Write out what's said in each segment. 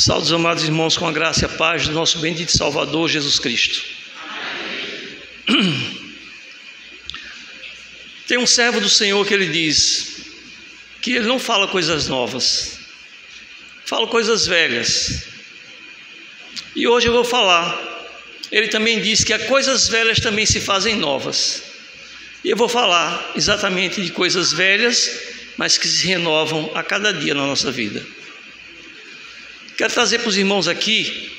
Saúde, amados irmãos, com a graça e a paz do nosso bendito Salvador Jesus Cristo. Amém. Tem um servo do Senhor que ele diz que ele não fala coisas novas, fala coisas velhas. E hoje eu vou falar. Ele também diz que as coisas velhas também se fazem novas. E eu vou falar exatamente de coisas velhas, mas que se renovam a cada dia na nossa vida. Quero trazer para os irmãos aqui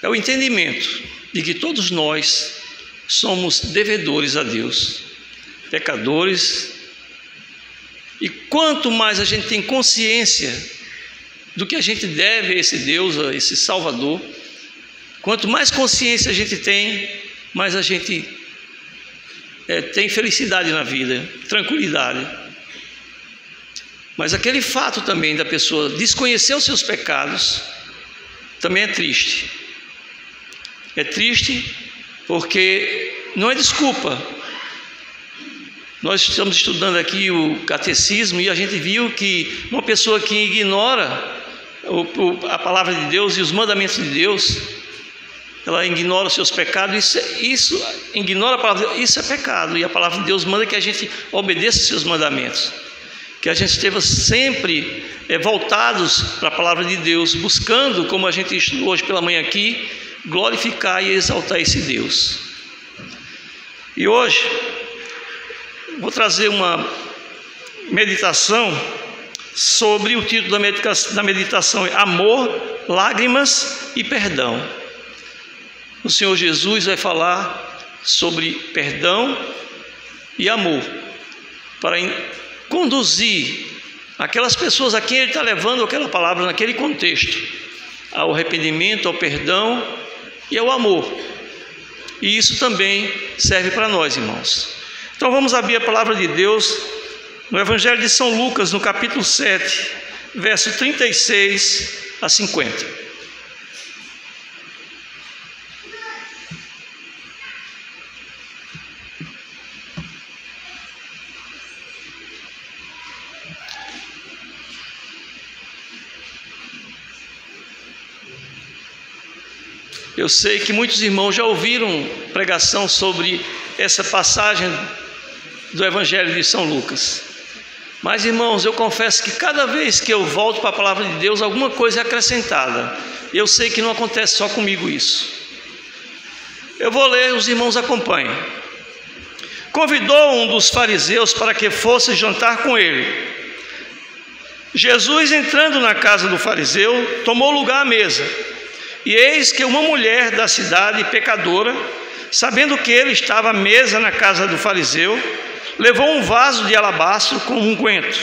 o entendimento de que todos nós somos devedores a Deus, pecadores, e quanto mais a gente tem consciência do que a gente deve a esse Deus, a esse Salvador, quanto mais consciência a gente tem, mais a gente tem felicidade na vida, tranquilidade. Mas aquele fato também da pessoa desconhecer os seus pecados também é triste. É triste porque não é desculpa. Nós estamos estudando aqui o catecismo e a gente viu que uma pessoa que ignora a palavra de Deus e os mandamentos de Deus, ela ignora os seus pecados, ignora a palavra, isso é pecado. E a palavra de Deus manda que a gente obedeça os seus mandamentos, que a gente esteja sempre voltados para a palavra de Deus, buscando, como a gente estudou hoje pela manhã aqui, glorificar e exaltar esse Deus. E hoje vou trazer uma meditação sobre o título da meditação é Amor, Lágrimas e Perdão. O Senhor Jesus vai falar sobre perdão e amor, para conduzir aquelas pessoas a quem Ele está levando aquela palavra naquele contexto, ao arrependimento, ao perdão e ao amor. E isso também serve para nós, irmãos. Então vamos abrir a palavra de Deus no Evangelho de São Lucas, no capítulo 7, verso 36 a 50. Eu sei que muitos irmãos já ouviram pregação sobre essa passagem do Evangelho de São Lucas. Mas, irmãos, eu confesso que cada vez que eu volto para a palavra de Deus, alguma coisa é acrescentada. Eu sei que não acontece só comigo isso. Eu vou ler, os irmãos acompanhem. Convidou um dos fariseus para que fosse jantar com ele. Jesus, entrando na casa do fariseu, tomou lugar à mesa. E eis que uma mulher da cidade, pecadora, sabendo que ele estava à mesa na casa do fariseu, levou um vaso de alabastro com unguento,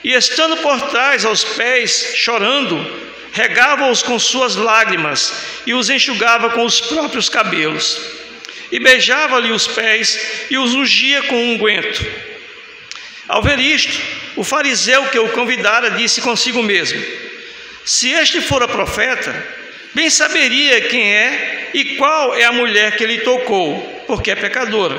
e estando por trás aos pés, chorando, regava-os com suas lágrimas, e os enxugava com os próprios cabelos, e beijava-lhe os pés, e os ungia com unguento. Ao ver isto, o fariseu que o convidara disse consigo mesmo: se este fora profeta, bem saberia quem é e qual é a mulher que lhe tocou, porque é pecadora.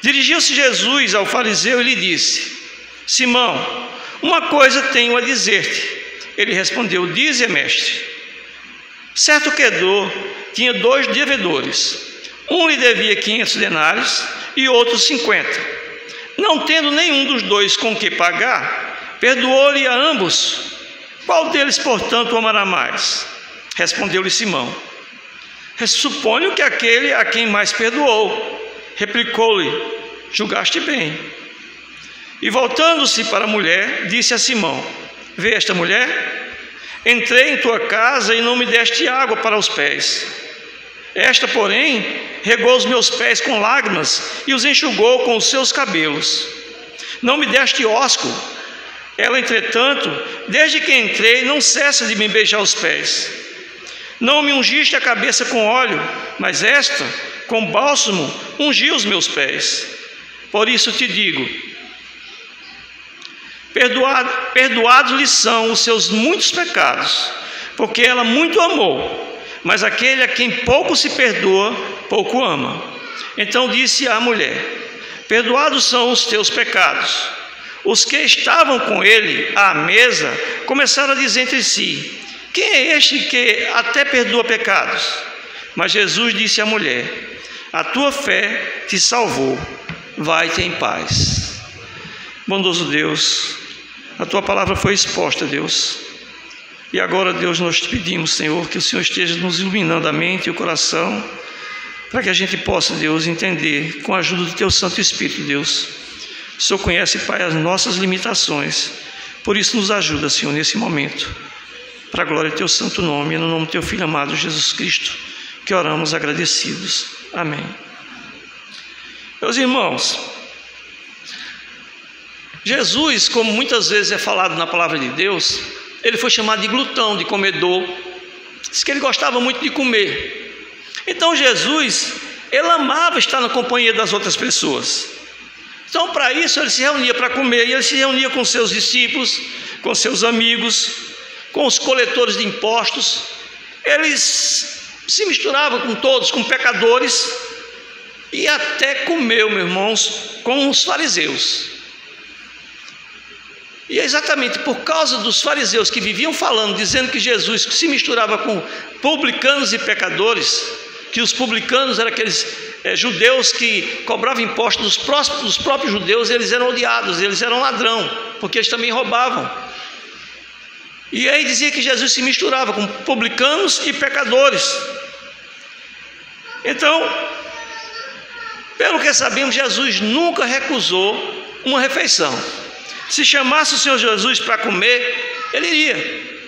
Dirigiu-se Jesus ao fariseu e lhe disse: Simão, uma coisa tenho a dizer-te. Ele respondeu: dize, mestre. Certo credor tinha 2 devedores. Um lhe devia 500 denários e outro 50. Não tendo nenhum dos 2 com que pagar, perdoou-lhe a ambos. Qual deles, portanto, o amará mais? Respondeu-lhe Simão: suponho que aquele a quem mais perdoou. Replicou-lhe: julgaste bem. E voltando-se para a mulher, disse a Simão: vê esta mulher? Entrei em tua casa e não me deste água para os pés. Esta, porém, regou os meus pés com lágrimas e os enxugou com os seus cabelos. Não me deste ósculo. Ela, entretanto, desde que entrei, não cessa de me beijar os pés. Não me ungiste a cabeça com óleo, mas esta, com bálsamo, ungiu os meus pés. Por isso te digo: perdoados lhe são os seus muitos pecados, porque ela muito amou. Mas aquele a quem pouco se perdoa, pouco ama. Então disse a mulher: perdoados são os teus pecados. os que estavam com ele à mesa começaram a dizer entre si: quem é este que até perdoa pecados? Mas Jesus disse à mulher: a tua fé te salvou, vai-te em paz. Bondoso Deus, a tua palavra foi exposta, Deus. E agora, Deus, nós te pedimos, Senhor, que o Senhor esteja nos iluminando a mente e o coração, para que a gente possa, Deus, entender com a ajuda do teu Santo Espírito, Deus. O Senhor conhece, Pai, as nossas limitações, por isso nos ajuda, Senhor, nesse momento, para a glória do teu santo nome, e no nome do teu Filho amado, Jesus Cristo, que oramos agradecidos. Amém. Meus irmãos, Jesus, como muitas vezes é falado na palavra de Deus, ele foi chamado de glutão, de comedor. Diz que ele gostava muito de comer. Então Jesus, ele amava estar na companhia das outras pessoas. Então, para isso, ele se reunia para comer, e ele se reunia com seus discípulos, com seus amigos, com os coletores de impostos. Eles se misturavam com todos, com pecadores, e até comeu, meus irmãos, com os fariseus. E é exatamente por causa dos fariseus que viviam falando, dizendo que Jesus se misturava com publicanos e pecadores, que os publicanos eram aqueles judeus que cobravam impostos dos próprios judeus, eles eram odiados, eles eram ladrão, porque eles também roubavam. E aí dizia que Jesus se misturava com publicanos e pecadores. Então, pelo que sabemos, Jesus nunca recusou uma refeição. Se chamasse o Senhor Jesus para comer, ele iria.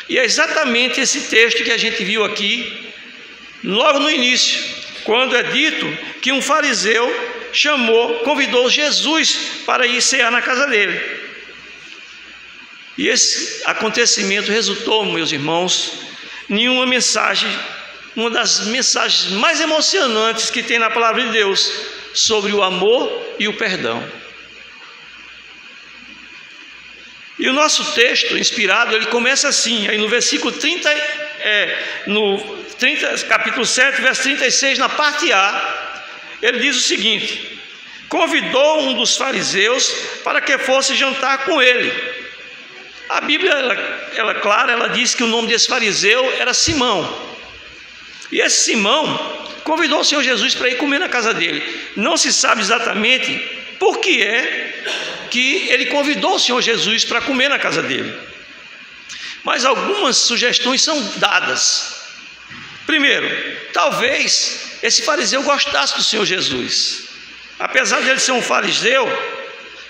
E é exatamente esse texto que a gente viu aqui, logo no início, quando é dito que um fariseu convidou Jesus para ir cear na casa dele. E esse acontecimento resultou, meus irmãos, em uma mensagem, uma das mensagens mais emocionantes que tem na palavra de Deus, sobre o amor e o perdão. E o nosso texto inspirado, ele começa assim, aí no versículo 30, capítulo 7, verso 36, na parte A, ele diz o seguinte: convidou um dos fariseus para que fosse jantar com ele. A Bíblia, ela diz que o nome desse fariseu era Simão. E esse Simão convidou o Senhor Jesus para ir comer na casa dele. Não se sabe exatamente por que é que ele convidou o Senhor Jesus para comer na casa dele, mas algumas sugestões são dadas. Primeiro, talvez esse fariseu gostasse do Senhor Jesus, apesar de ele ser um fariseu,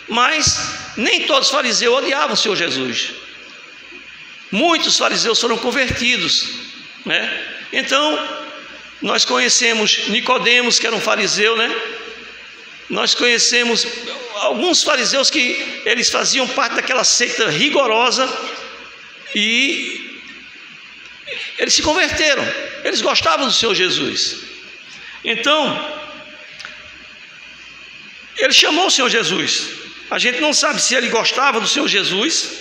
mas nem todos os fariseus odiavam o Senhor Jesus. Muitos fariseus foram convertidos, né? Então, nós conhecemos Nicodemos, que era um fariseu, né? Nós conhecemos alguns fariseus que eles faziam parte daquela seita rigorosa e eles se converteram, eles gostavam do Senhor Jesus. Então, ele chamou o Senhor Jesus. A gente não sabe se ele gostava do Senhor Jesus,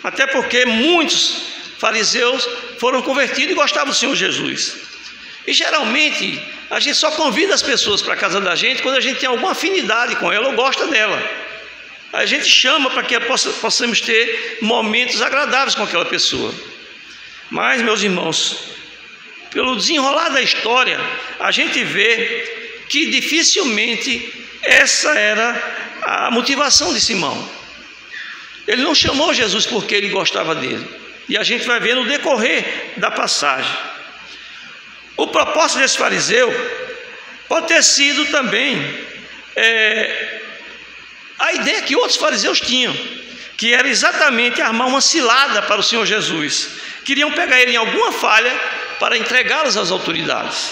até porque muitos fariseus foram convertidos e gostavam do Senhor Jesus. E geralmente a gente só convida as pessoas para a casa da gente quando a gente tem alguma afinidade com ela ou gosta dela. A gente chama para que possamos ter momentos agradáveis com aquela pessoa. Mas, meus irmãos, pelo desenrolar da história, a gente vê que dificilmente essa era a motivação de Simão. Ele não chamou Jesus porque ele gostava dele. E a gente vai ver no decorrer da passagem. O propósito desse fariseu pode ter sido também a ideia que outros fariseus tinham, que era exatamente armar uma cilada para o Senhor Jesus. Queriam pegar ele em alguma falha para entregá-los às autoridades.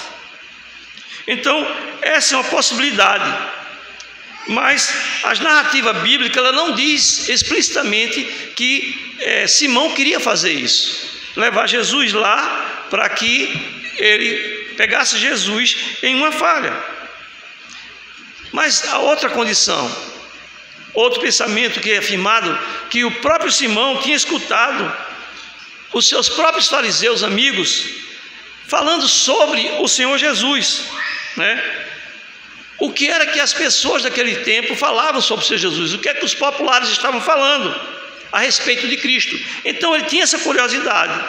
Então, essa é uma possibilidade. Mas a narrativa bíblica ela não diz explicitamente que Simão queria fazer isso, levar Jesus lá para que ele pegasse Jesus em uma falha. Mas a outra condição, outro pensamento que é afirmado, que o próprio Simão tinha escutado os seus próprios fariseus amigos falando sobre o Senhor Jesus, né? o que era que as pessoas daquele tempo falavam sobre o Senhor Jesus, o que é que os populares estavam falando a respeito de Cristo. Então ele tinha essa curiosidade,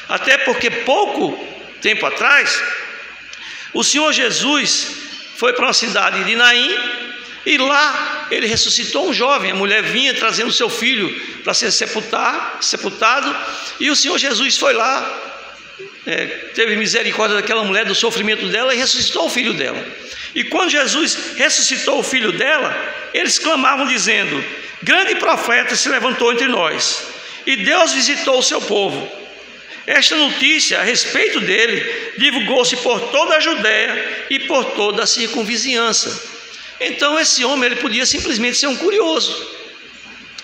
até porque pouco tempo atrás o Senhor Jesus foi para uma cidade de Naim e lá ele ressuscitou um jovem. A mulher vinha trazendo seu filho para ser sepultado, e o Senhor Jesus foi lá, teve misericórdia daquela mulher, do sofrimento dela, e ressuscitou o filho dela. E quando Jesus ressuscitou o filho dela, eles clamavam dizendo: grande profeta se levantou entre nós, e Deus visitou o seu povo. Esta notícia a respeito dele divulgou-se por toda a Judéia e por toda a circunvizinhança. Então esse homem, ele podia simplesmente ser um curioso,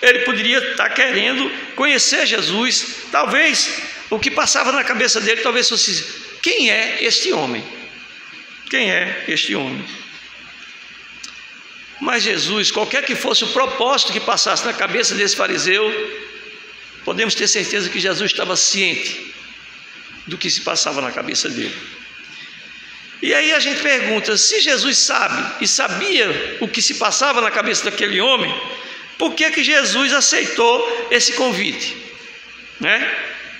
ele poderia estar querendo conhecer Jesus. Talvez o que passava na cabeça dele talvez fosse: quem é este homem? Quem é este homem? Mas Jesus, qualquer que fosse o propósito que passasse na cabeça desse fariseu, podemos ter certeza que Jesus estava ciente do que se passava na cabeça dele. E aí a gente pergunta: se Jesus sabe e sabia o que se passava na cabeça daquele homem, por que que Jesus aceitou esse convite?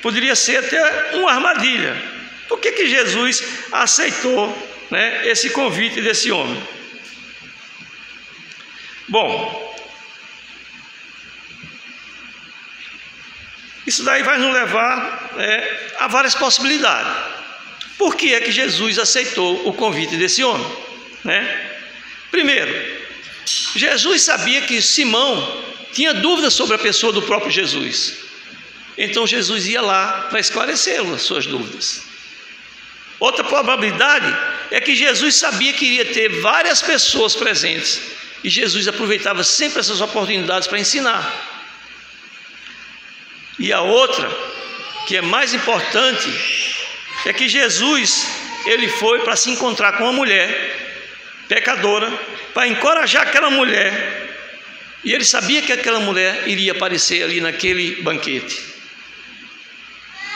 Poderia ser até uma armadilha. Por que que Jesus aceitou, esse convite desse homem? Bom, isso daí vai nos levar a várias possibilidades. Por que é que Jesus aceitou o convite desse homem? Primeiro, Jesus sabia que Simão tinha dúvidas sobre a pessoa do próprio Jesus. Então Jesus ia lá para esclarecê-lo as suas dúvidas. Outra probabilidade é que Jesus sabia que iria ter várias pessoas presentes, e Jesus aproveitava sempre essas oportunidades para ensinar. E a outra, que é mais importante, é que Jesus, ele foi para se encontrar com uma mulher pecadora, para encorajar aquela mulher, e ele sabia que aquela mulher iria aparecer ali naquele banquete.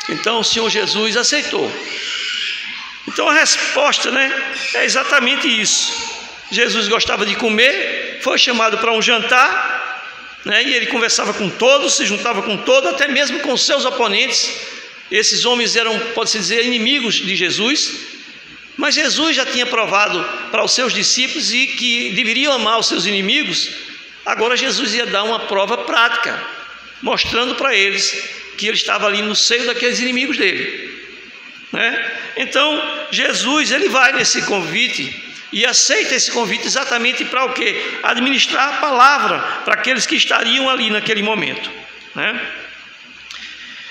Então o Senhor Jesus aceitou. Então a resposta, é exatamente isso. Jesus gostava de comer, foi chamado para um jantar, e ele conversava com todos, se juntava com todos, até mesmo com seus oponentes. Esses homens eram, pode-se dizer, inimigos de Jesus, mas Jesus já tinha provado para os seus discípulos e que deveriam amar os seus inimigos. Agora Jesus ia dar uma prova prática, mostrando para eles que ele estava ali no seio daqueles inimigos dele. Então Jesus, ele vai nesse convite e aceita esse convite exatamente para o quê? Administrar a palavra para aqueles que estariam ali naquele momento.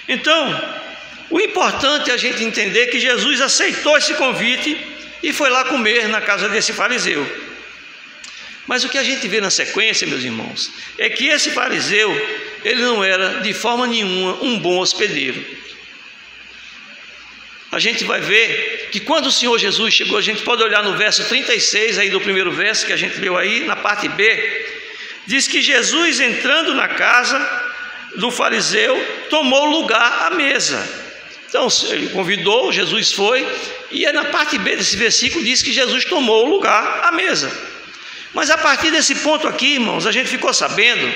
Então o importante é a gente entender que Jesus aceitou esse convite e foi lá comer na casa desse fariseu. Mas o que a gente vê na sequência, meus irmãos, é que esse fariseu, ele não era de forma nenhuma um bom hospedeiro. A gente vai ver que quando o Senhor Jesus chegou, a gente pode olhar no verso 36 aí do primeiro verso que a gente leu aí, na parte B, diz que Jesus, entrando na casa do fariseu, tomou lugar à mesa. Então ele convidou, Jesus foi, e na parte B desse versículo diz que Jesus tomou lugar à mesa. Mas a partir desse ponto aqui, irmãos, a gente ficou sabendo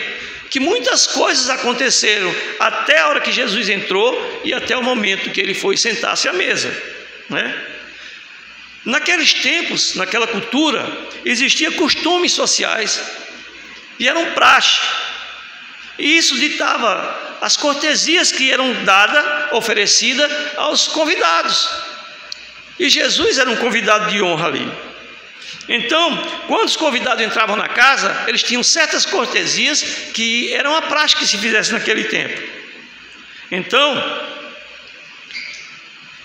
que muitas coisas aconteceram até a hora que Jesus entrou e até o momento que ele foi sentar-se à mesa. Naqueles tempos, naquela cultura, existiam costumes sociais e eram praxe, e isso ditava as cortesias que eram dadas, oferecidas aos convidados, e Jesus era um convidado de honra ali. Então, quando os convidados entravam na casa, eles tinham certas cortesias que eram a prática que se fizesse naquele tempo. Então,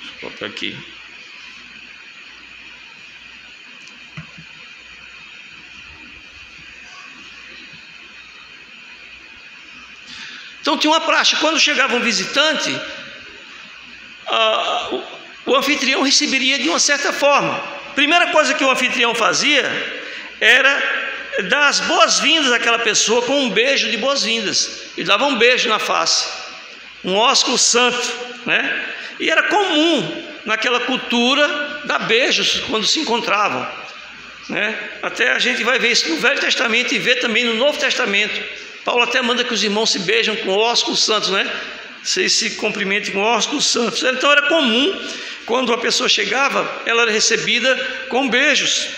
deixa eu botar aqui. Então tinha uma praxe, quando chegava um visitante, o anfitrião receberia de uma certa forma. Primeira coisa que o anfitrião fazia era dar as boas-vindas àquela pessoa com um beijo de boas-vindas. Ele dava um beijo na face, um ósculo santo, E era comum naquela cultura dar beijos quando se encontravam. né? Até a gente vai ver isso no Velho Testamento e vê também no Novo Testamento. Paulo até manda que os irmãos se beijam com ósculos santos, né? Se cumprimentem com ósculos santos. Então era comum, quando a pessoa chegava, ela era recebida com beijos.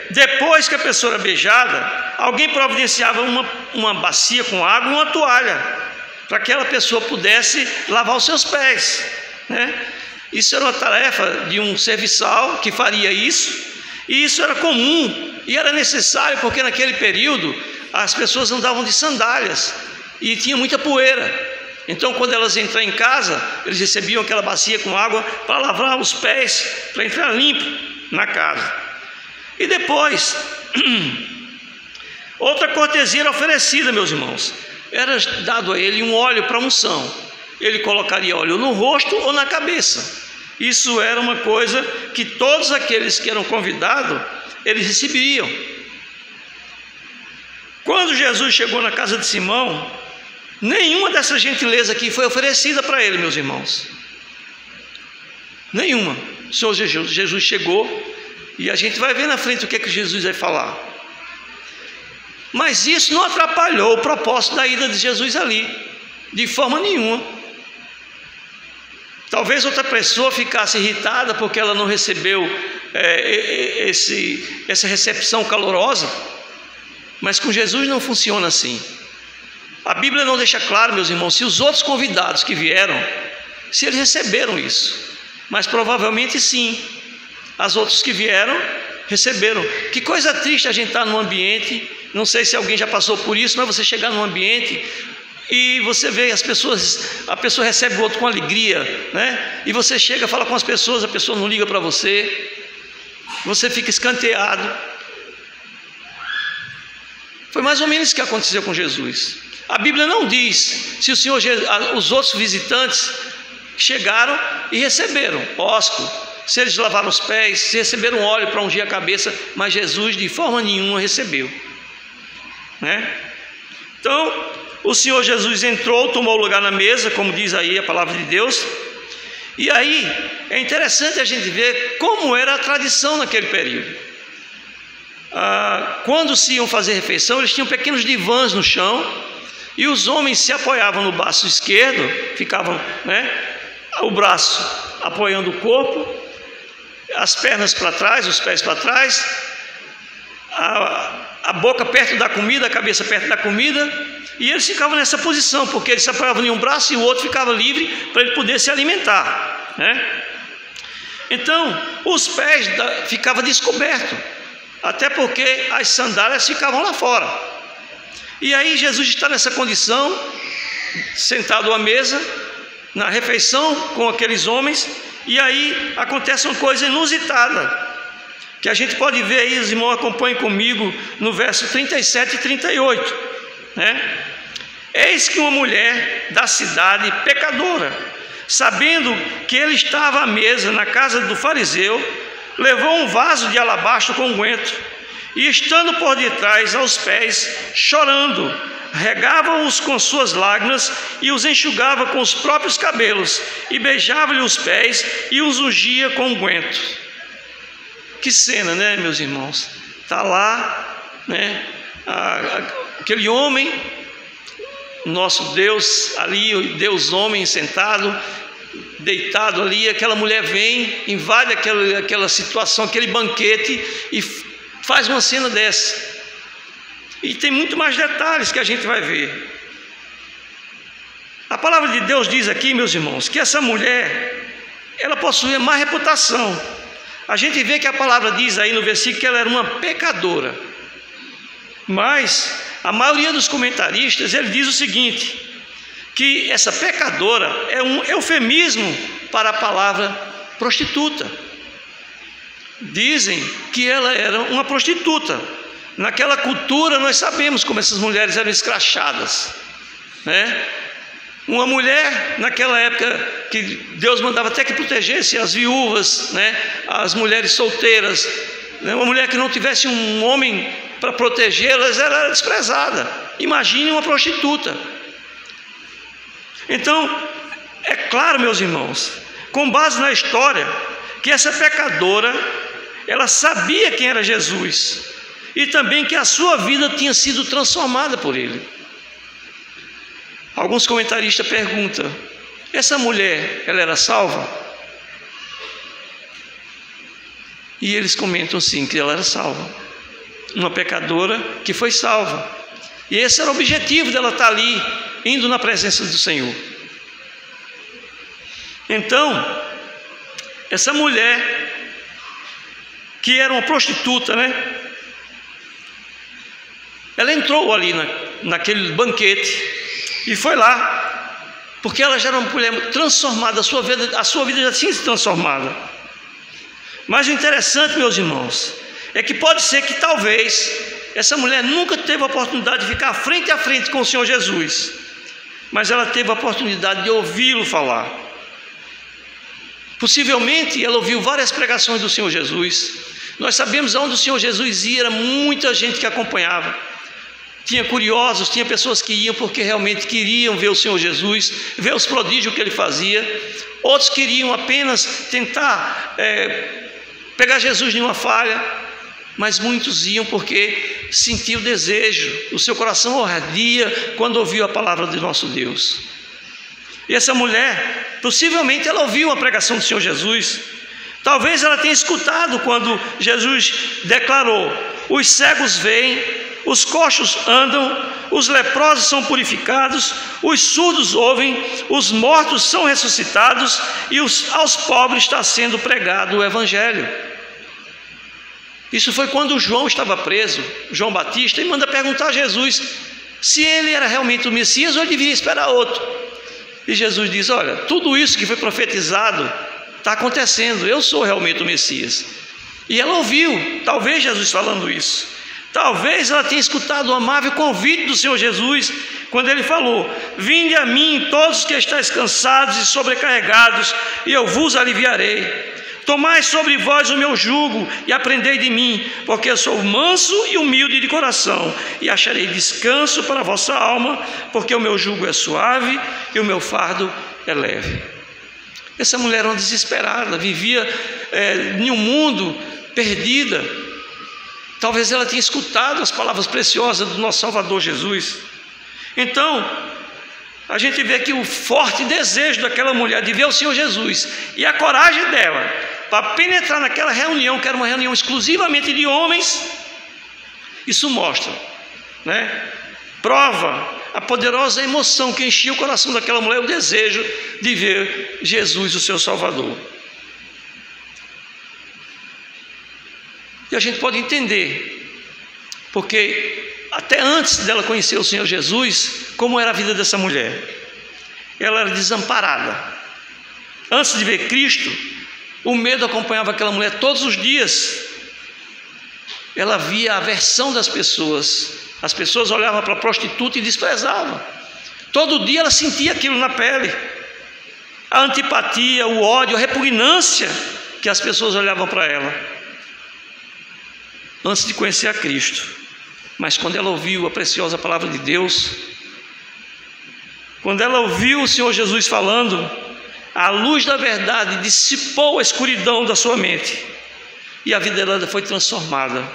Depois que a pessoa era beijada, alguém providenciava uma bacia com água e uma toalha, para que aquela pessoa pudesse lavar os seus pés, né? Isso era uma tarefa de um serviçal que faria isso, e isso era comum e era necessário, porque naquele período as pessoas andavam de sandálias e tinha muita poeira. Então, quando elas entravam em casa, eles recebiam aquela bacia com água para lavar os pés, para entrar limpo na casa. E depois, outra cortesia era oferecida, meus irmãos. Era dado a ele um óleo para unção. Ele colocaria óleo no rosto ou na cabeça. Isso era uma coisa que todos aqueles que eram convidados, eles recebiam. Quando Jesus chegou na casa de Simão, nenhuma dessa gentileza aqui foi oferecida para ele, meus irmãos. Nenhuma. O Senhor Jesus chegou, e a gente vai ver na frente o que é que Jesus vai falar. Mas isso não atrapalhou o propósito da ida de Jesus ali, de forma nenhuma. Talvez outra pessoa ficasse irritada porque ela não recebeu essa recepção calorosa, mas com Jesus não funciona assim. A Bíblia não deixa claro, meus irmãos, se os outros convidados que vieram, se eles receberam isso, mas provavelmente sim. As outras que vieram, receberam. Que coisa triste a gente estar num ambiente, não sei se alguém já passou por isso, mas você chegar num ambiente e você vê as pessoas, a pessoa recebe o outro com alegria, né? E você chega, fala com as pessoas, a pessoa não liga para você, você fica escanteado. Foi mais ou menos isso que aconteceu com Jesus. A Bíblia não diz se os outros visitantes chegaram e receberam ósculo, se eles lavaram os pés, se receberam óleo para ungir a cabeça, mas Jesus de forma nenhuma recebeu, né? Então, o Senhor Jesus entrou, tomou lugar na mesa, como diz aí a palavra de Deus. E aí, é interessante a gente ver como era a tradição naquele período. Quando se iam fazer refeição, eles tinham pequenos divãs no chão, e os homens se apoiavam no braço esquerdo, ficavam, né, o braço apoiando o corpo, as pernas para trás, os pés para trás, a boca perto da comida, a cabeça perto da comida, e eles ficavam nessa posição, porque eles se apoiavam em um braço e o outro ficava livre para ele poder se alimentar, né? Então, os pés ficavam descobertos, até porque as sandálias ficavam lá fora. E aí Jesus está nessa condição, sentado à mesa, na refeição com aqueles homens, e aí acontece uma coisa inusitada, que a gente pode ver aí, os irmãos acompanhem comigo, no verso 37 e 38, né? Eis que uma mulher da cidade, pecadora, sabendo que ele estava à mesa na casa do fariseu, levou um vaso de alabastro com unguento, e estando por detrás aos pés, chorando, regava-os com suas lágrimas e os enxugava com os próprios cabelos, e beijava-lhe os pés e os ungia com unguento. Que cena, né, meus irmãos? Está lá, né, aquele homem, nosso Deus ali, o Deus homem sentado, deitado ali, aquela mulher vem, invade aquela situação, aquele banquete e faz uma cena dessa. E tem muito mais detalhes que a gente vai ver. A palavra de Deus diz aqui, meus irmãos, que essa mulher, ela possuía má reputação. A gente vê que a palavra diz aí no versículo que ela era uma pecadora. Mas a maioria dos comentaristas, ele diz o seguinte, que essa pecadora é um eufemismo para a palavra prostituta. Dizem que ela era uma prostituta. Naquela cultura nós sabemos como essas mulheres eram escrachadas, né? Uma mulher naquela época que Deus mandava até que protegesse as viúvas, né? As mulheres solteiras, né? Uma mulher que não tivesse um homem para protegê-las, ela era desprezada. Imagine uma prostituta. Então, é claro, meus irmãos, com base na história, que essa pecadora, ela sabia quem era Jesus e também que a sua vida tinha sido transformada por ele. Alguns comentaristas perguntam: essa mulher, ela era salva? E eles comentam sim, que ela era salva, uma pecadora que foi salva. E esse era o objetivo dela estar ali, indo na presença do Senhor. Então, essa mulher, que era uma prostituta, né? Ela entrou ali naquele banquete e foi lá, porque ela já era uma mulher transformada, a sua vida já tinha se transformado. Mas o interessante, meus irmãos, é que pode ser que talvez essa mulher nunca teve a oportunidade de ficar frente a frente com o Senhor Jesus, mas ela teve a oportunidade de ouvi-lo falar. Possivelmente ela ouviu várias pregações do Senhor Jesus. Nós sabemos aonde o Senhor Jesus ia, era muita gente que acompanhava. Tinha curiosos, tinha pessoas que iam porque realmente queriam ver o Senhor Jesus, ver os prodígios que ele fazia. Outros queriam apenas tentar pegar Jesus em uma falha, mas muitos iam porque sentiam o desejo, o seu coração ardia quando ouviu a palavra de nosso Deus. E essa mulher, possivelmente ela ouviu a pregação do Senhor Jesus. Talvez ela tenha escutado quando Jesus declarou: os cegos veem, os coxos andam, os leprosos são purificados, os surdos ouvem, os mortos são ressuscitados e aos pobres está sendo pregado o Evangelho. Isso foi quando João estava preso, João Batista, e manda perguntar a Jesus se ele era realmente o Messias ou ele deveria esperar outro. E Jesus diz: olha, tudo isso que foi profetizado está acontecendo, eu sou realmente o Messias. E ela ouviu, talvez Jesus falando isso. Talvez ela tenha escutado o amável convite do Senhor Jesus, quando ele falou: vinde a mim todos que estáis cansados e sobrecarregados, e eu vos aliviarei. Tomai sobre vós o meu jugo e aprendei de mim, porque eu sou manso e humilde de coração, e acharei descanso para a vossa alma, porque o meu jugo é suave e o meu fardo é leve. Essa mulher era uma desesperada, vivia em um mundo perdida. Talvez ela tenha escutado as palavras preciosas do nosso Salvador Jesus. Então, a gente vê que o forte desejo daquela mulher de ver o Senhor Jesus e a coragem dela para penetrar naquela reunião, que era uma reunião exclusivamente de homens, isso mostra, né? Prova a poderosa emoção que enchia o coração daquela mulher, o desejo de ver Jesus, o seu Salvador. E a gente pode entender, porque até antes dela conhecer o Senhor Jesus, como era a vida dessa mulher? Ela era desamparada. Antes de ver Cristo, o medo acompanhava aquela mulher todos os dias. Ela via a aversão das pessoas. As pessoas olhavam para a prostituta e desprezavam. Todo dia ela sentia aquilo na pele. A antipatia, o ódio, a repugnância que as pessoas olhavam para ela. Antes de conhecer a Cristo. Mas quando ela ouviu a preciosa palavra de Deus, quando ela ouviu o Senhor Jesus falando, a luz da verdade dissipou a escuridão da sua mente, e a vida dela foi transformada.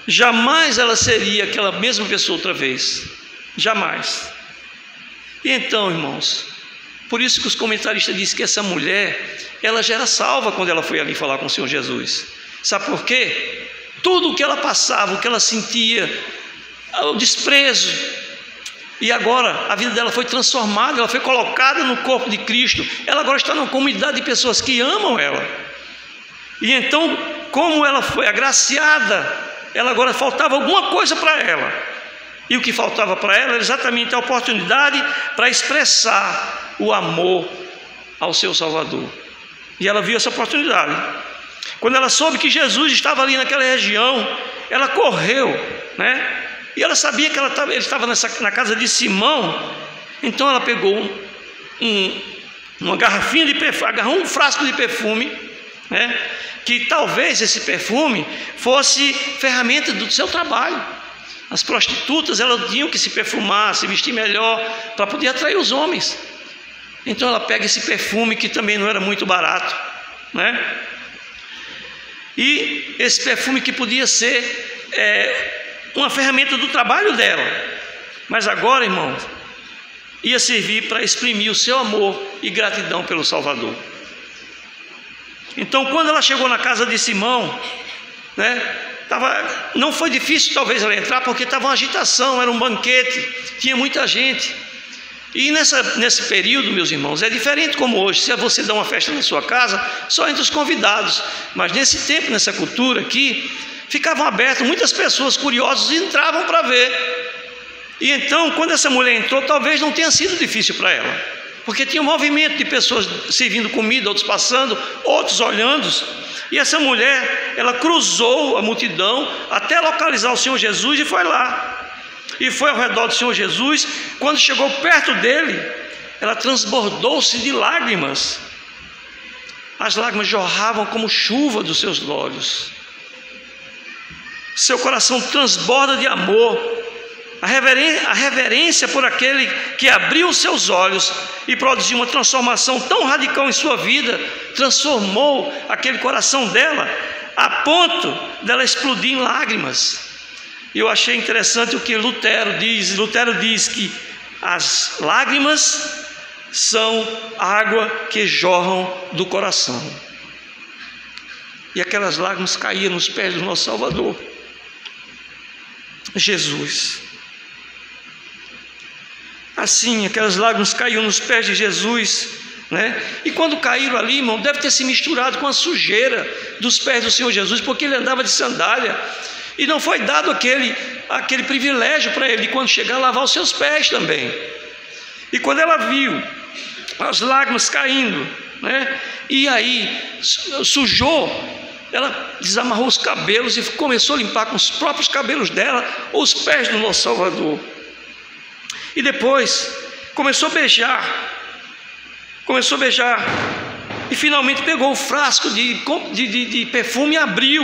Jamais ela seria aquela mesma pessoa outra vez, jamais. E então, irmãos, por isso que os comentaristas dizem que essa mulher, ela já era salva quando ela foi ali falar com o Senhor Jesus. Sabe por quê? Tudo o que ela passava, o que ela sentia, o desprezo, e agora a vida dela foi transformada, ela foi colocada no corpo de Cristo, ela agora está numa comunidade de pessoas que amam ela. E então, como ela foi agraciada, ela agora faltava alguma coisa para ela, e o que faltava para ela era exatamente a oportunidade para expressar o amor ao seu Salvador. E ela viu essa oportunidade. Quando ela soube que Jesus estava ali naquela região, ela correu, né? E ela sabia que ele estava na casa de Simão. Então ela pegou uma garrafinha de perfume, agarrou um frasco de perfume, né? Que talvez esse perfume fosse ferramenta do seu trabalho. As prostitutas, elas tinham que se perfumar, se vestir melhor, para poder atrair os homens. Então ela pega esse perfume, que também não era muito barato, né? E esse perfume que podia ser uma ferramenta do trabalho dela, mas agora, irmãos, ia servir para exprimir o seu amor e gratidão pelo Salvador. Então, quando ela chegou na casa de Simão, não foi difícil talvez ela entrar, porque estava uma agitação, era um banquete, tinha muita gente. E nesse período, meus irmãos, é diferente como hoje. Se você dá uma festa na sua casa, só entre os convidados. Mas nesse tempo, nessa cultura aqui, ficavam abertos, muitas pessoas curiosas entravam para ver. E então, quando essa mulher entrou, talvez não tenha sido difícil para ela, porque tinha um movimento de pessoas servindo comida, outros passando, outros olhando. E essa mulher, ela cruzou a multidão até localizar o Senhor Jesus e foi lá. E foi ao redor do Senhor Jesus. Quando chegou perto dele, ela transbordou-se de lágrimas. As lágrimas jorravam como chuva dos seus olhos. Seu coração transborda de amor. A reverência por aquele que abriu os seus olhos e produziu uma transformação tão radical em sua vida, transformou aquele coração dela a ponto dela explodir em lágrimas. E eu achei interessante o que Lutero diz. Lutero diz que as lágrimas são água que jorram do coração. E aquelas lágrimas caíam nos pés do nosso Salvador, Jesus. Assim, aquelas lágrimas caíam nos pés de Jesus, E quando caíram ali, irmão, deve ter se misturado com a sujeira dos pés do Senhor Jesus, porque ele andava de sandália, e não foi dado aquele privilégio para ele, quando chegar, lavar os seus pés também. E quando ela viu as lágrimas caindo, e aí sujou, ela desamarrou os cabelos e começou a limpar com os próprios cabelos dela os pés do nosso Salvador. E depois começou a beijar, e finalmente pegou o frasco de perfume e abriu,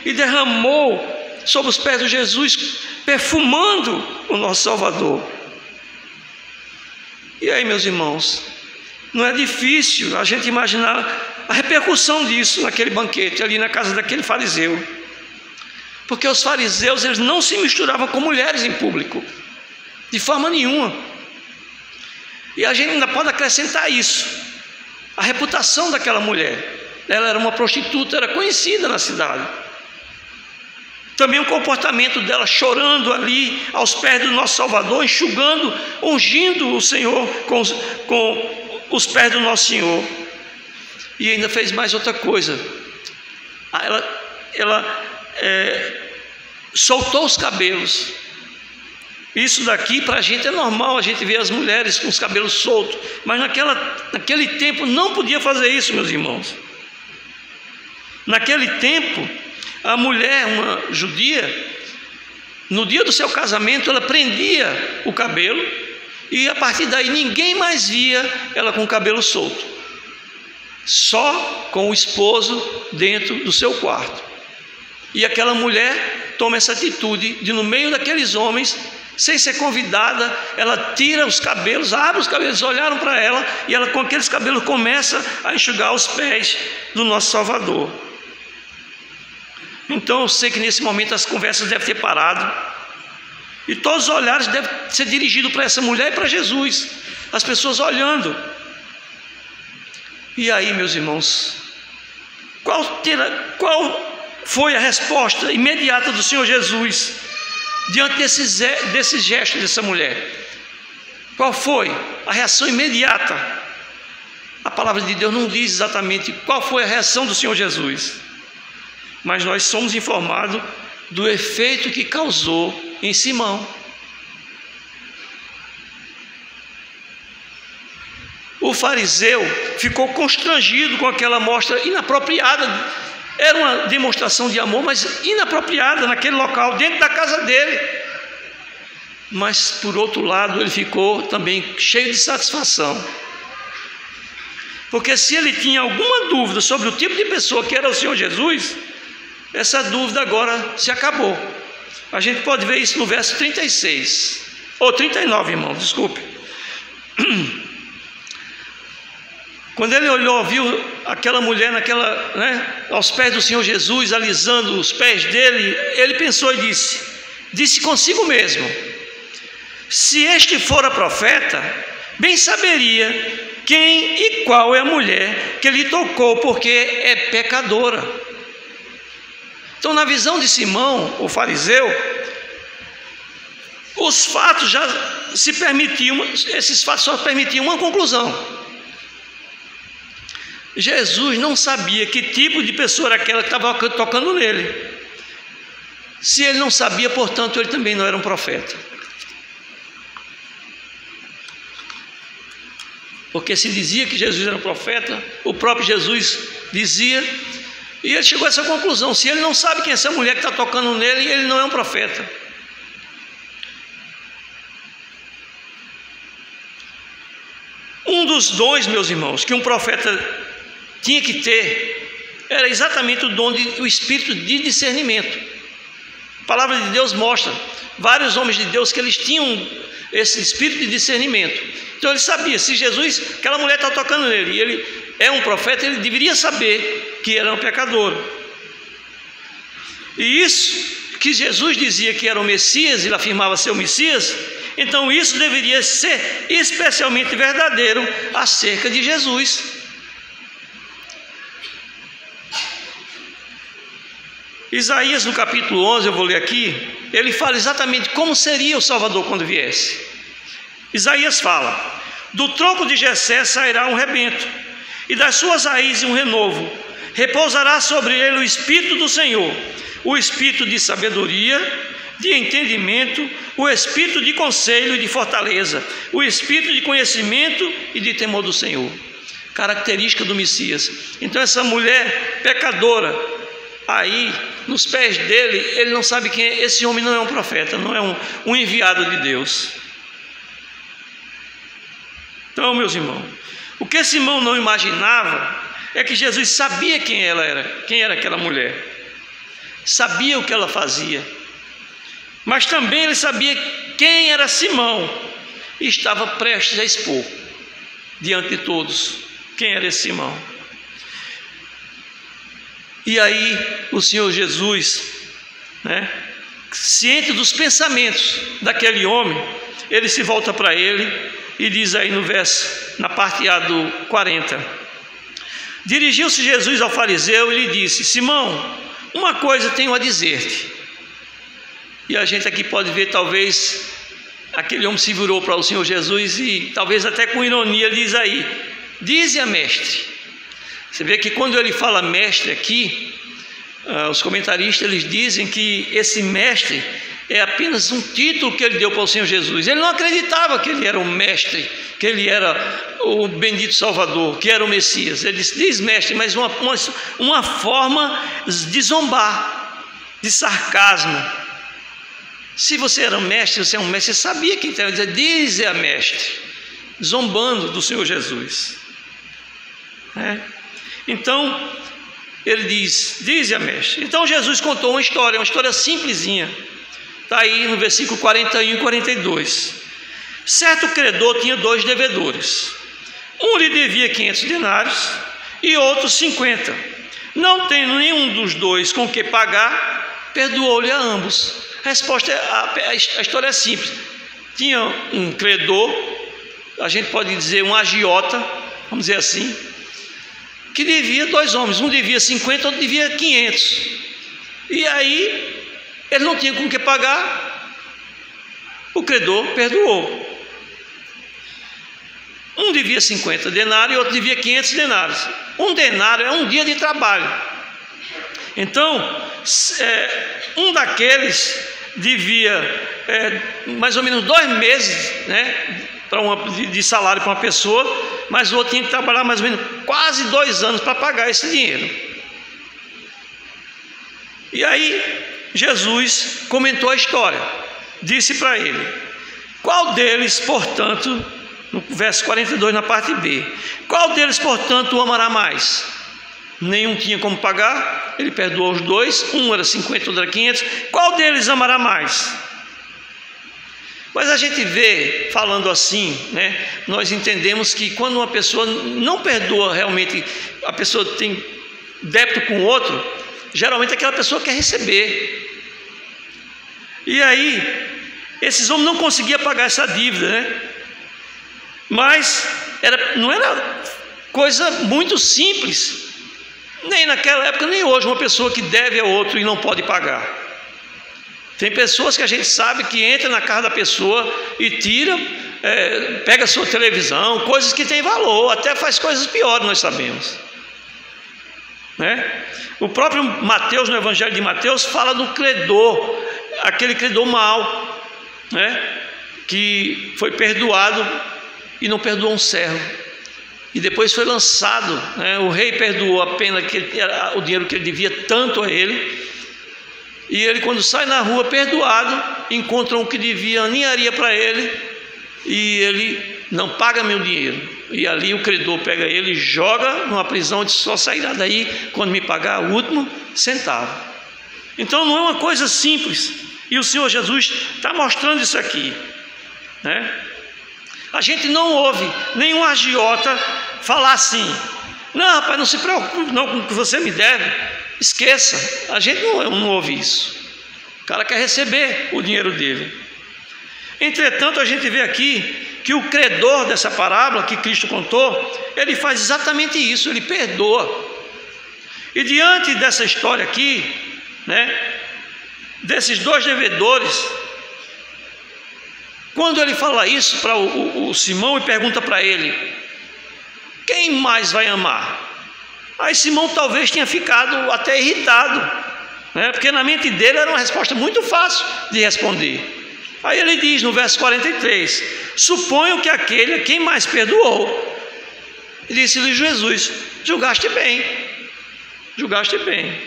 e derramou sobre os pés de Jesus, perfumando o nosso Salvador. E aí, meus irmãos, não é difícil a gente imaginar a repercussão disso naquele banquete, ali na casa daquele fariseu, porque os fariseus, eles não se misturavam com mulheres em público, de forma nenhuma. E a gente ainda pode acrescentar isso, a reputação daquela mulher. Ela era uma prostituta, era conhecida na cidade. Também o comportamento dela, chorando ali aos pés do nosso Salvador, enxugando, ungindo o Senhor com os pés do nosso Senhor. E ainda fez mais outra coisa. Ela soltou os cabelos. Isso daqui para a gente é normal, a gente vê as mulheres com os cabelos soltos, mas naquele tempo não podia fazer isso, meus irmãos. Naquele tempo, a mulher, uma judia, no dia do seu casamento, ela prendia o cabelo, e a partir daí ninguém mais via ela com o cabelo solto, só com o esposo dentro do seu quarto. E aquela mulher toma essa atitude de, no meio daqueles homens, sem ser convidada, ela tira os cabelos, abre os cabelos, olharam para ela, e ela com aqueles cabelos começa a enxugar os pés do nosso Salvador. Então eu sei que nesse momento as conversas devem ter parado, e todos os olhares devem ser dirigidos para essa mulher e para Jesus, as pessoas olhando. E aí, meus irmãos, qual foi a resposta imediata do Senhor Jesus diante desse gesto dessa mulher? Qual foi a reação imediata? A palavra de Deus não diz exatamente qual foi a reação do Senhor Jesus, mas nós somos informados do efeito que causou em Simão. O fariseu ficou constrangido com aquela mostra inapropriada. Era uma demonstração de amor, mas inapropriada naquele local, dentro da casa dele. Mas, por outro lado, ele ficou também cheio de satisfação. Porque se ele tinha alguma dúvida sobre o tipo de pessoa que era o Senhor Jesus, essa dúvida agora se acabou. A gente pode ver isso no verso 36, ou 39, irmão, desculpe. Quando ele olhou, viu aquela mulher aos pés do Senhor Jesus, alisando os pés dele, ele pensou e disse consigo mesmo: se este fora profeta, bem saberia quem e qual é a mulher que lhe tocou, porque é pecadora. Então, na visão de Simão, o fariseu, os fatos esses fatos só permitiam uma conclusão. Jesus não sabia que tipo de pessoa era aquela que estava tocando nele. Se ele não sabia, portanto, ele também não era um profeta. Porque se dizia que Jesus era um profeta, o próprio Jesus dizia, e ele chegou a essa conclusão: se ele não sabe quem é essa mulher que está tocando nele, ele não é um profeta. Um dos dons, meus irmãos, que um profeta tinha que ter, era exatamente o dom o espírito de discernimento. A palavra de Deus mostra vários homens de Deus que eles tinham esse espírito de discernimento. Então ele sabia, se Jesus, aquela mulher está tocando nele, e ele é um profeta, ele deveria saber que era um pecador. E isso que Jesus dizia que era o Messias, ele afirmava ser o Messias, então isso deveria ser especialmente verdadeiro acerca de Jesus. Isaías, no capítulo 11, eu vou ler aqui, ele fala exatamente como seria o Salvador quando viesse. Isaías fala: do tronco de Jessé sairá um rebento, e das suas raízes um renovo. Repousará sobre ele o Espírito do Senhor, o Espírito de sabedoria, de entendimento, o Espírito de conselho e de fortaleza, o Espírito de conhecimento e de temor do Senhor. Característica do Messias. Então essa mulher pecadora, aí nos pés dele, ele não sabe quem é. Esse homem não é um profeta, não é um enviado de Deus. Então, meus irmãos, o que Simão não imaginava é que Jesus sabia quem era aquela mulher, sabia o que ela fazia, mas também ele sabia quem era Simão e estava prestes a expor diante de todos quem era esse Simão. E aí o Senhor Jesus, ciente dos pensamentos daquele homem, ele se volta para ele e diz aí no verso, na parte A do 40: dirigiu-se Jesus ao fariseu e lhe disse: Simão, uma coisa tenho a dizer-te. E a gente aqui pode ver, talvez, aquele homem se virou para o Senhor Jesus e talvez até com ironia diz aí: dize a mestre. Você vê que quando ele fala mestre aqui, os comentaristas eles dizem que esse mestre é apenas um título que ele deu para o Senhor Jesus. Ele não acreditava que ele era o mestre, que ele era o bendito Salvador, que era o Messias. Ele diz mestre, mas uma forma de zombar, de sarcasmo. Se você era um mestre, você é um mestre, você sabia que então ele dizia: dize a mestre, zombando do Senhor Jesus. Então ele diz a mestre. Então Jesus contou uma história simplesinha. Está aí no versículo 41 e 42. Certo credor tinha 2 devedores. Um lhe devia 500 denários e outro 50. Não tendo nenhum dos dois com que pagar, perdoou-lhe a ambos. A resposta a história é simples. Tinha um credor, a gente pode dizer um agiota, vamos dizer assim, que devia 2 homens, um devia 50, outro devia 500. E aí ele não tinha com que pagar, o credor perdoou. Um devia 50 denários e outro devia 500 denários. Um denário é um dia de trabalho. Então, um daqueles devia mais ou menos 2 meses, de salário para uma pessoa, mas o outro tinha que trabalhar mais ou menos quase 2 anos para pagar esse dinheiro. E aí Jesus comentou a história, disse para ele: qual deles, portanto, no verso 42 na parte B, qual deles, portanto, o amará mais? Nenhum tinha como pagar, ele perdoou os 2, um era 50, outro era 500. Qual deles amará mais? Mas a gente vê, falando assim, né, nós entendemos que quando uma pessoa não perdoa realmente, a pessoa tem débito com o outro, geralmente aquela pessoa quer receber. E aí, esses homens não conseguiam pagar essa dívida, né? Mas não era coisa muito simples, nem naquela época, nem hoje, uma pessoa que deve ao outro e não pode pagar. Tem pessoas que a gente sabe que entra na casa da pessoa e tira, pega a sua televisão, coisas que têm valor, até faz coisas piores, nós sabemos, né? O próprio Mateus, no Evangelho de Mateus, fala do credor, aquele credor mau, né? Que foi perdoado e não perdoou um servo, e depois foi lançado, né? O rei perdoou a pena, o dinheiro que ele devia tanto a ele. E ele, quando sai na rua perdoado, encontra um que devia ninharia para ele, e ele não paga meu dinheiro. E ali o credor pega ele e joga numa prisão, de só sairá daí quando me pagar o último centavo. Então não é uma coisa simples, e o Senhor Jesus está mostrando isso aqui, né? A gente não ouve nenhum agiota falar assim: não, rapaz, não se preocupe não com o que você me deve. Esqueça, a gente não ouve isso. O cara quer receber o dinheiro dele. Entretanto, a gente vê aqui que o credor dessa parábola que Cristo contou, ele faz exatamente isso, ele perdoa. E diante dessa história aqui, né, desses dois devedores, quando ele fala isso para o Simão e pergunta para ele: quem mais vai amar? Aí Simão talvez tenha ficado até irritado, né? Porque na mente dele era uma resposta muito fácil de responder. Aí ele diz no verso 43: suponho que aquele a quem mais perdoou. E disse-lhe Jesus: julgaste bem, julgaste bem.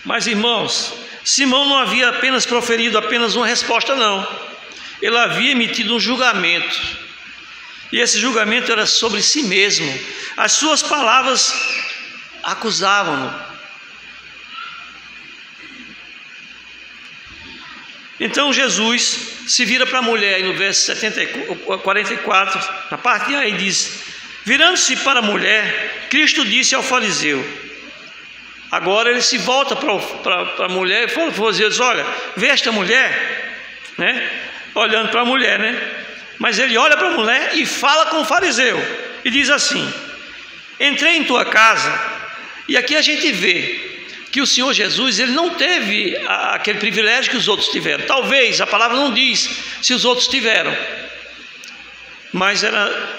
Mas irmãos, Simão não havia apenas proferido uma resposta, não. Ele havia emitido um julgamento, e esse julgamento era sobre si mesmo. As suas palavras acusavam-no. Então Jesus se vira para a mulher, e no verso 44, na parte A, ele diz: virando-se para a mulher, Cristo disse ao fariseu. Agora ele se volta para a mulher e fala para o fariseu: olha, vê esta mulher, né? Olhando para a mulher, né? Mas ele olha para a mulher e fala com o fariseu e diz assim: entrei em tua casa. E aqui a gente vê que o Senhor Jesus, ele não teve aquele privilégio que os outros tiveram. Talvez, a palavra não diz se os outros tiveram, mas era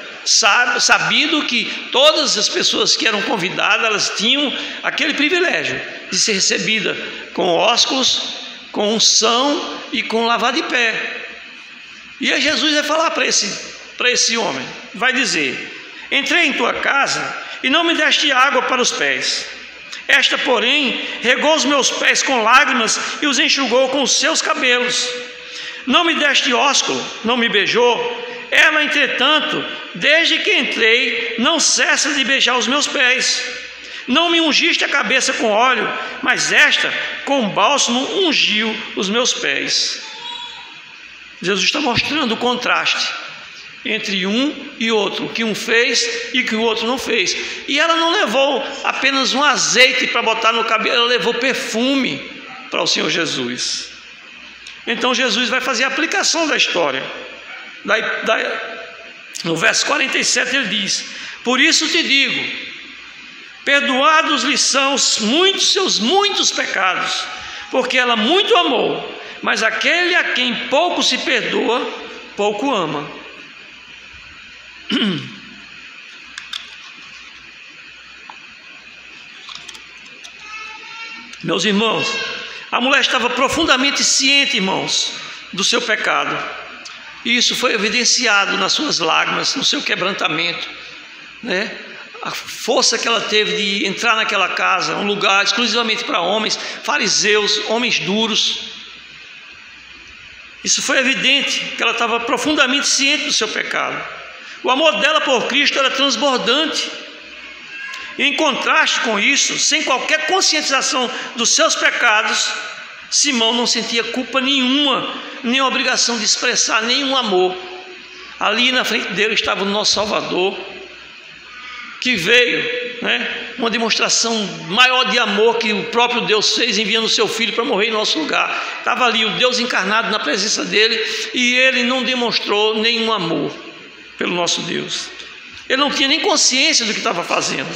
sabido que todas as pessoas que eram convidadas, elas tinham aquele privilégio de ser recebida com ósculos, com unção e com lavar de pé. E aí Jesus vai falar para esse homem, vai dizer: entrei em tua casa e não me deste água para os pés. Esta, porém, regou os meus pés com lágrimas e os enxugou com os seus cabelos. Não me deste ósculo, não me beijou. Ela, entretanto, desde que entrei, não cessa de beijar os meus pés. Não me ungiste a cabeça com óleo, mas esta, com bálsamo, ungiu os meus pés. Jesus está mostrando o contraste entre um e outro, o que um fez e o que o outro não fez. E ela não levou apenas um azeite para botar no cabelo, ela levou perfume para o Senhor Jesus. Então Jesus vai fazer a aplicação da história. No verso 47 ele diz: por isso te digo, perdoados lhe são seus muitos pecados, porque ela muito amou. Mas aquele a quem pouco se perdoa, pouco ama. Meus irmãos, a mulher estava profundamente ciente, irmãos, do seu pecado. E isso foi evidenciado nas suas lágrimas, no seu quebrantamento, né? A força que ela teve de entrar naquela casa, um lugar exclusivamente para homens, fariseus, homens duros. Isso foi evidente, que ela estava profundamente ciente do seu pecado. O amor dela por Cristo era transbordante. E em contraste com isso, sem qualquer conscientização dos seus pecados, Simão não sentia culpa nenhuma, nem obrigação de expressar nenhum amor. Ali na frente dele estava o nosso Salvador, que veio, uma demonstração maior de amor que o próprio Deus fez, enviando o seu Filho para morrer em nosso lugar. Estava ali o Deus encarnado na presença dele, e ele não demonstrou nenhum amor pelo nosso Deus. Ele não tinha nem consciência do que estava fazendo.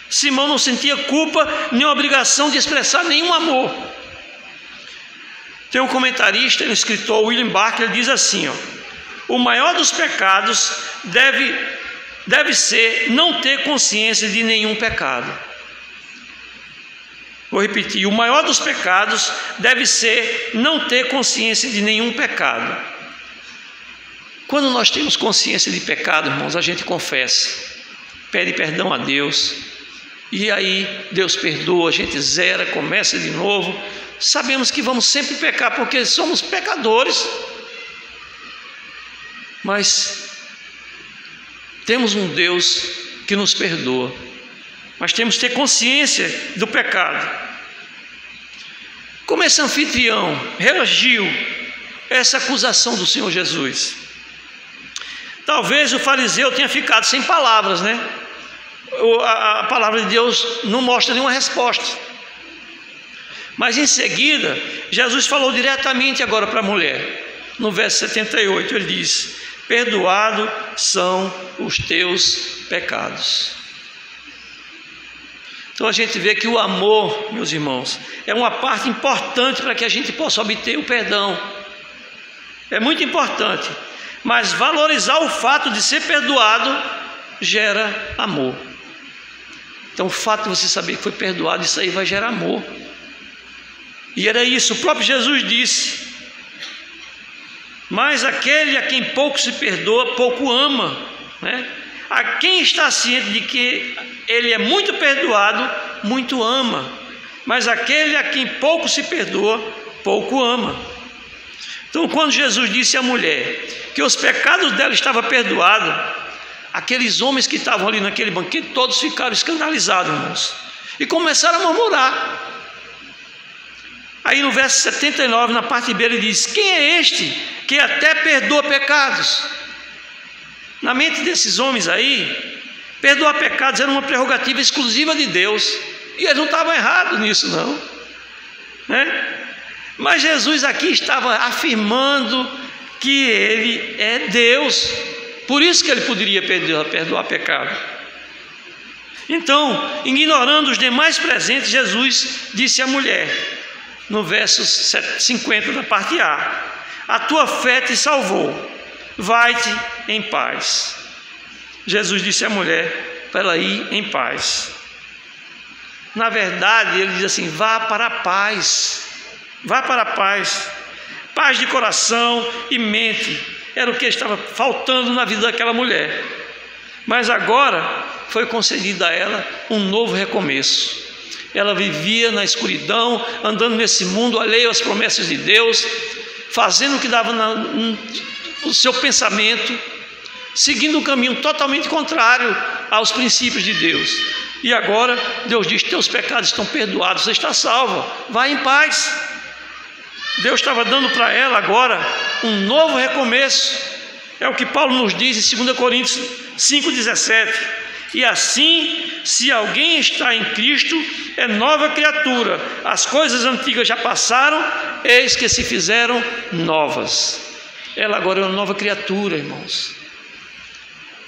Simão não sentia culpa, nem obrigação de expressar nenhum amor. Tem um comentarista, um escritor, William Barclay, ele diz assim, o maior dos pecados deve ser não ter consciência de nenhum pecado. Vou repetir, o maior dos pecados deve ser não ter consciência de nenhum pecado. Quando nós temos consciência de pecado, irmãos, a gente confessa, pede perdão a Deus, e aí Deus perdoa, a gente zera, começa de novo. Sabemos que vamos sempre pecar, porque somos pecadores, mas temos um Deus que nos perdoa, mas temos que ter consciência do pecado. Como esse anfitrião reagiu a essa acusação do Senhor Jesus? Talvez o fariseu tenha ficado sem palavras, A palavra de Deus não mostra nenhuma resposta. Mas em seguida, Jesus falou diretamente agora para a mulher. No verso 78, ele diz: perdoados são os teus pecados. Então a gente vê que o amor, meus irmãos, é uma parte importante para que a gente possa obter o perdão. É muito importante. Mas valorizar o fato de ser perdoado gera amor. Então o fato de você saber que foi perdoado, isso aí vai gerar amor. E era isso, o próprio Jesus disse: mas aquele a quem pouco se perdoa, pouco ama, A quem está ciente de que ele é muito perdoado, muito ama. Mas aquele a quem pouco se perdoa, pouco ama. Então, quando Jesus disse à mulher que os pecados dela estavam perdoados, aqueles homens que estavam ali naquele banquete, todos ficaram escandalizados, irmãos, e começaram a murmurar. Aí no verso 79, na parte B, ele diz: quem é este que até perdoa pecados? Na mente desses homens aí, perdoar pecados era uma prerrogativa exclusiva de Deus, e eles não estavam errados nisso não, Mas Jesus aqui estava afirmando que ele é Deus, por isso que ele poderia perdoar pecado. Então, ignorando os demais presentes, Jesus disse à mulher, no verso 50 da parte A: a tua fé te salvou, vai-te em paz. Jesus disse à mulher para ela ir em paz. Na verdade, ele diz assim: vá para a paz, vá para a paz. Paz de coração e mente era o que estava faltando na vida daquela mulher. Mas agora foi concedido a ela um novo recomeço. Ela vivia na escuridão, andando nesse mundo alheio às promessas de Deus, fazendo o que dava no seu pensamento, seguindo um caminho totalmente contrário aos princípios de Deus. E agora Deus diz: teus pecados estão perdoados, você está salva, vai em paz. Deus estava dando para ela agora um novo recomeço. É o que Paulo nos diz em 2 Coríntios 5,17: e assim, se alguém está em Cristo, é nova criatura, as coisas antigas já passaram, eis que se fizeram novas. Ela agora é uma nova criatura, irmãos.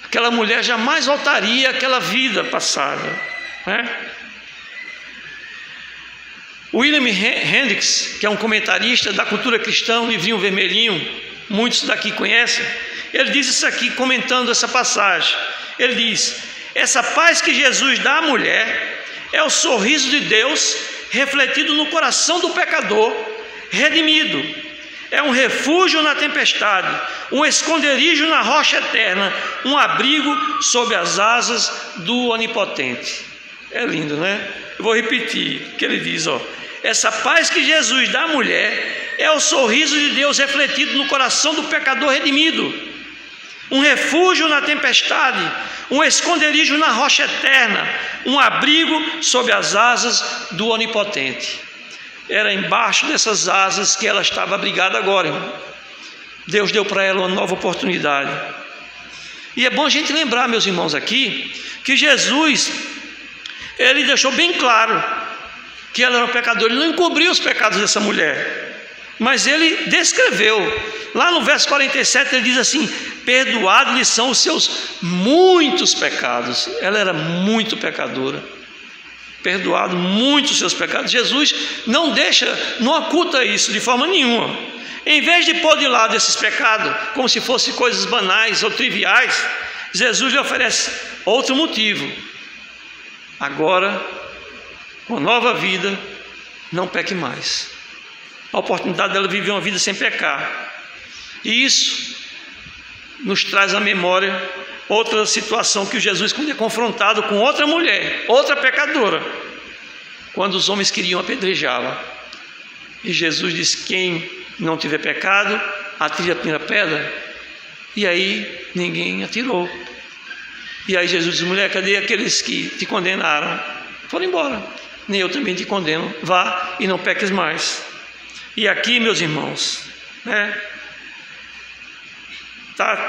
Aquela mulher jamais voltaria àquela vida passada, William Hendricks, que é um comentarista da cultura cristã, um livrinho vermelhinho, muitos daqui conhecem, ele diz isso aqui, comentando essa passagem. Ele diz: essa paz que Jesus dá à mulher é o sorriso de Deus refletido no coração do pecador redimido. É um refúgio na tempestade, um esconderijo na rocha eterna, um abrigo sob as asas do Onipotente. É lindo, Eu vou repetir o que ele diz, essa paz que Jesus dá à mulher é o sorriso de Deus refletido no coração do pecador redimido. um refúgio na tempestade, um esconderijo na rocha eterna, um abrigo sob as asas do Onipotente. Era embaixo dessas asas que ela estava abrigada agora, irmão. Deus deu para ela uma nova oportunidade. E é bom a gente lembrar, meus irmãos, aqui, que Jesus, ele deixou bem claro que ela era um pecadora. Ele não encobriu os pecados dessa mulher, mas ele descreveu. Lá no verso 47 ele diz assim: perdoados lhe são os seus muitos pecados. Ela era muito pecadora, perdoado muitos os seus pecados. Jesus não oculta isso de forma nenhuma. Em vez de pôr de lado esses pecados como se fossem coisas banais ou triviais, Jesus lhe oferece outro motivo. Agora, com nova vida, não peque mais. A oportunidade dela viver uma vida sem pecar. E isso nos traz à memória outra situação que Jesus, quando é confrontado com outra mulher, outra pecadora, quando os homens queriam apedrejá-la, e Jesus disse: quem não tiver pecado, atire a primeira pedra. E aí ninguém atirou. E aí Jesus disse: mulher, cadê aqueles que te condenaram? Foram embora. Nem eu também te condeno. Vá e não peques mais. E aqui, meus irmãos,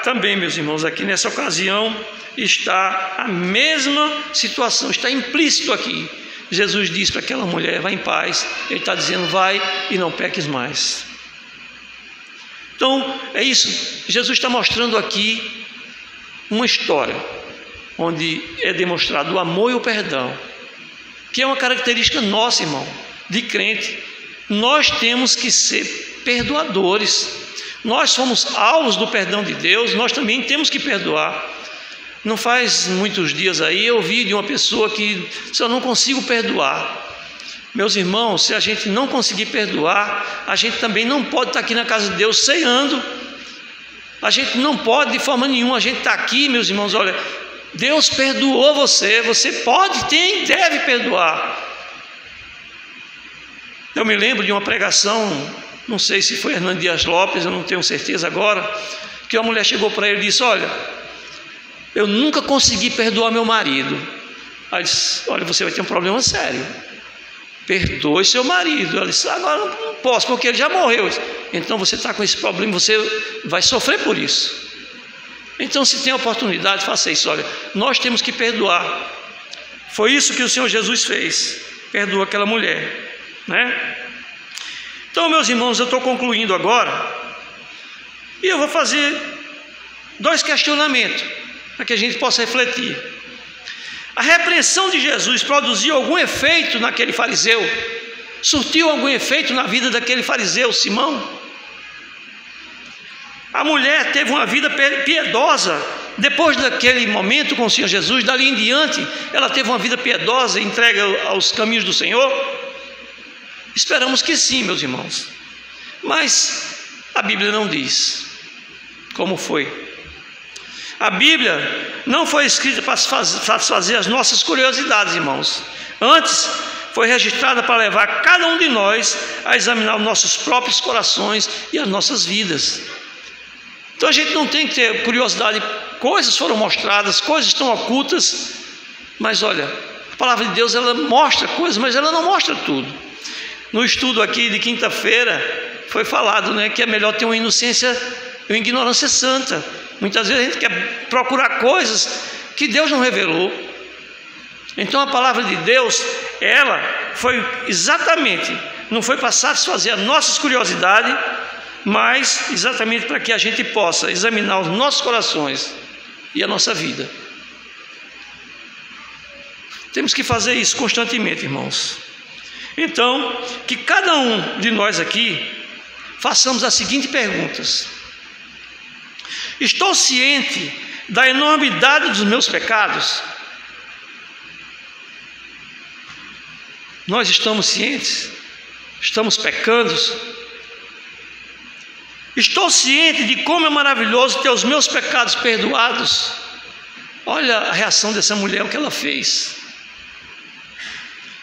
também, meus irmãos, aqui nessa ocasião está a mesma situação, está implícito aqui. Jesus diz para aquela mulher: vá em paz. Ele está dizendo: vai e não peques mais. Então, é isso. Jesus está mostrando aqui uma história onde é demonstrado o amor e o perdão, que é uma característica nossa, irmão, de crente. Nós temos que ser perdoadores. Nós somos alvos do perdão de Deus, nós também temos que perdoar. Não faz muitos dias aí eu ouvi de uma pessoa que disse: eu não consigo perdoar. Meus irmãos, se a gente não conseguir perdoar, a gente também não pode estar aqui na casa de Deus ceando. A gente não pode de forma nenhuma. A gente está aqui, meus irmãos, olha, Deus perdoou você, você pode, tem, deve perdoar. Eu me lembro de uma pregação, não sei se foi Hernando Dias Lopes, eu não tenho certeza agora, que uma mulher chegou para ele e disse: olha, eu nunca consegui perdoar meu marido. Aí ele disse: olha, você vai ter um problema sério, perdoe seu marido. Ela disse: agora não posso, porque ele já morreu. Então você está com esse problema, você vai sofrer por isso. Então, se tem oportunidade, faça isso. Olha, nós temos que perdoar. Foi isso que o Senhor Jesus fez, perdoou aquela mulher, Então, meus irmãos, eu estou concluindo agora, e eu vou fazer 2 questionamentos, para que a gente possa refletir. A repreensão de Jesus produziu algum efeito naquele fariseu? Surtiu algum efeito na vida daquele fariseu, Simão? A mulher teve uma vida piedosa depois daquele momento com o Senhor Jesus. Dali em diante, ela teve uma vida piedosa, entregue aos caminhos do Senhor? Esperamos que sim, meus irmãos. Mas a Bíblia não diz como foi. A Bíblia não foi escrita para satisfazer as nossas curiosidades, irmãos. Antes, foi registrada para levar cada um de nós a examinar os nossos próprios corações e as nossas vidas. Então a gente não tem que ter curiosidade. Coisas foram mostradas, coisas estão ocultas, mas olha, a palavra de Deus, ela mostra coisas, mas ela não mostra tudo. No estudo aqui de quinta-feira foi falado, que é melhor ter uma inocência e uma ignorância santa. Muitas vezes a gente quer procurar coisas que Deus não revelou. Então a palavra de Deus, ela foi exatamente, não foi para satisfazer as nossas curiosidades, mas exatamente para que a gente possa examinar os nossos corações e a nossa vida. Temos que fazer isso constantemente, irmãos. Então, que cada um de nós aqui façamos as seguintes perguntas: estou ciente da enormidade dos meus pecados? Nós estamos cientes? Estamos pecando? Estou ciente de como é maravilhoso ter os meus pecados perdoados? Olha a reação dessa mulher, o que ela fez.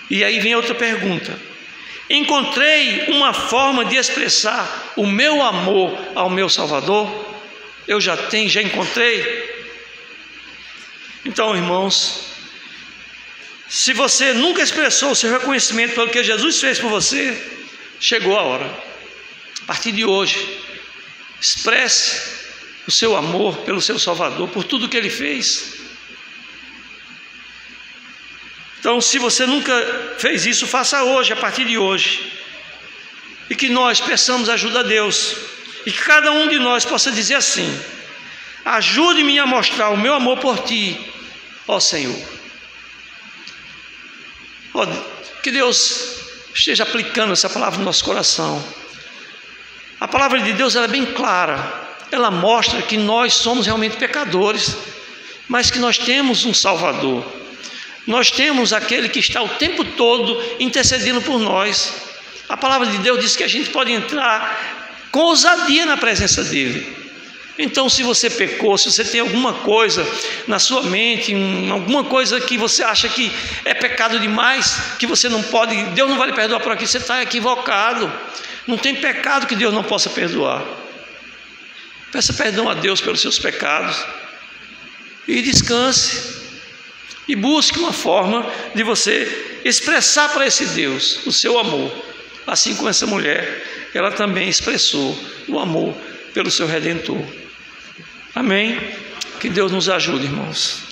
E aí vem outra pergunta: encontrei uma forma de expressar o meu amor ao meu Salvador? eu já tenho, já encontrei? Então, irmãos, se você nunca expressou o seu reconhecimento pelo que Jesus fez por você, chegou a hora. A partir de hoje, expresse o seu amor pelo seu Salvador, por tudo que Ele fez. Então, se você nunca fez isso, faça hoje, a partir de hoje. E que nós peçamos ajuda a Deus. E que cada um de nós possa dizer assim: ajude-me a mostrar o meu amor por Ti, ó Senhor. Ó, que Deus esteja aplicando essa palavra no nosso coração. A palavra de Deus ela é bem clara. Ela mostra que nós somos realmente pecadores, mas que nós temos um Salvador. Nós temos aquele que está o tempo todo intercedendo por nós. A palavra de Deus diz que a gente pode entrar com ousadia na presença dEle. Então, se você pecou, se você tem alguma coisa na sua mente, alguma coisa que você acha que é pecado demais, que você não pode, Deus não vai lhe perdoar por aqui, você está equivocado. Não tem pecado que Deus não possa perdoar. Peça perdão a Deus pelos seus pecados e descanse. E busque uma forma de você expressar para esse Deus o seu amor. Assim como essa mulher, ela também expressou o amor pelo seu Redentor. Amém? Que Deus nos ajude, irmãos.